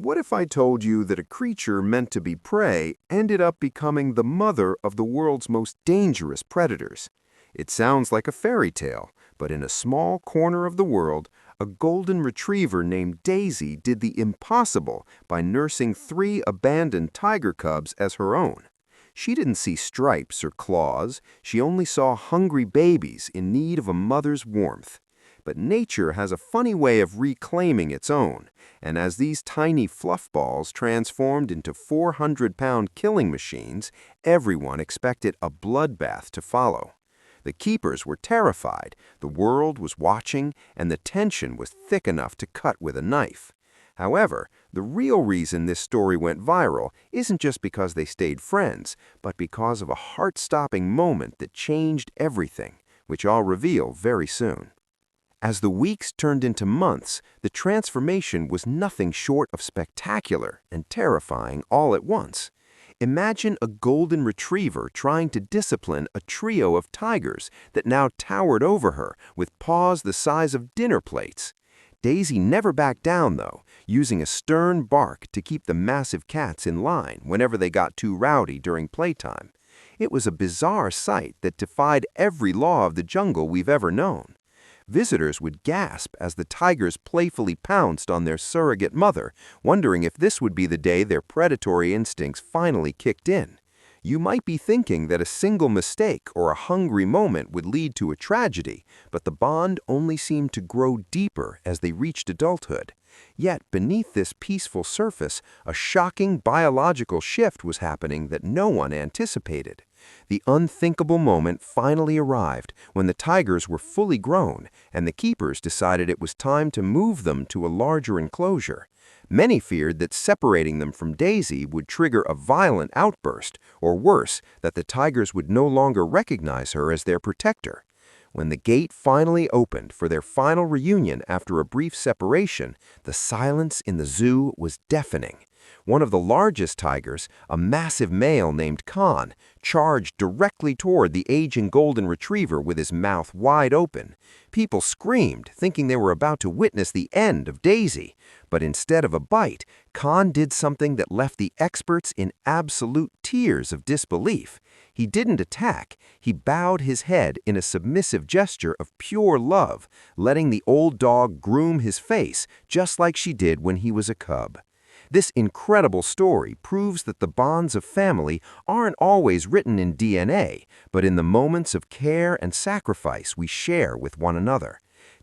What if I told you that a creature meant to be prey ended up becoming the mother of the world's most dangerous predators? It sounds like a fairy tale, but in a small corner of the world, a golden retriever named Daisy did the impossible by nursing 3 abandoned tiger cubs as her own. She didn't see stripes or claws, she only saw hungry babies in need of a mother's warmth. But nature has a funny way of reclaiming its own, and as these tiny fluff balls transformed into 400-pound killing machines, everyone expected a bloodbath to follow. The keepers were terrified, the world was watching, and the tension was thick enough to cut with a knife. However, the real reason this story went viral isn't just because they stayed friends, but because of a heart-stopping moment that changed everything, which I'll reveal very soon. As the weeks turned into months, the transformation was nothing short of spectacular and terrifying all at once. Imagine a golden retriever trying to discipline a trio of tigers that now towered over her with paws the size of dinner plates. Daisy never backed down, though, using a stern bark to keep the massive cats in line whenever they got too rowdy during playtime. It was a bizarre sight that defied every law of the jungle we've ever known. Visitors would gasp as the tigers playfully pounced on their surrogate mother, wondering if this would be the day their predatory instincts finally kicked in. You might be thinking that a single mistake or a hungry moment would lead to a tragedy, but the bond only seemed to grow deeper as they reached adulthood. Yet, beneath this peaceful surface, a shocking biological shift was happening that no one anticipated. The unthinkable moment finally arrived when the tigers were fully grown and the keepers decided it was time to move them to a larger enclosure. Many feared that separating them from Daisy would trigger a violent outburst, or worse, that the tigers would no longer recognize her as their protector. When the gate finally opened for their final reunion after a brief separation, the silence in the zoo was deafening. One of the largest tigers, a massive male named Khan, charged directly toward the aging golden retriever with his mouth wide open. People screamed, thinking they were about to witness the end of Daisy. But instead of a bite, Khan did something that left the experts in absolute tears of disbelief. He didn't attack. He bowed his head in a submissive gesture of pure love, letting the old dog groom his face just like she did when he was a cub. This incredible story proves that the bonds of family aren't always written in DNA, but in the moments of care and sacrifice we share with one another.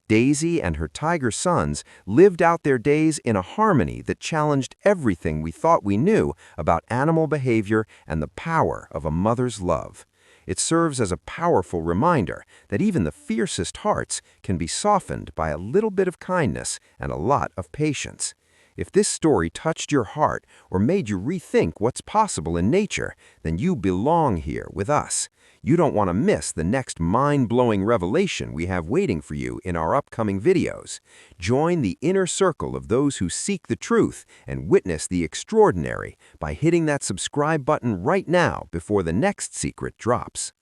Daisy and her tiger sons lived out their days in a harmony that challenged everything we thought we knew about animal behavior and the power of a mother's love. It serves as a powerful reminder that even the fiercest hearts can be softened by a little bit of kindness and a lot of patience. If this story touched your heart or made you rethink what's possible in nature, then you belong here with us. You don't want to miss the next mind-blowing revelation we have waiting for you in our upcoming videos. Join the inner circle of those who seek the truth and witness the extraordinary by hitting that subscribe button right now before the next secret drops.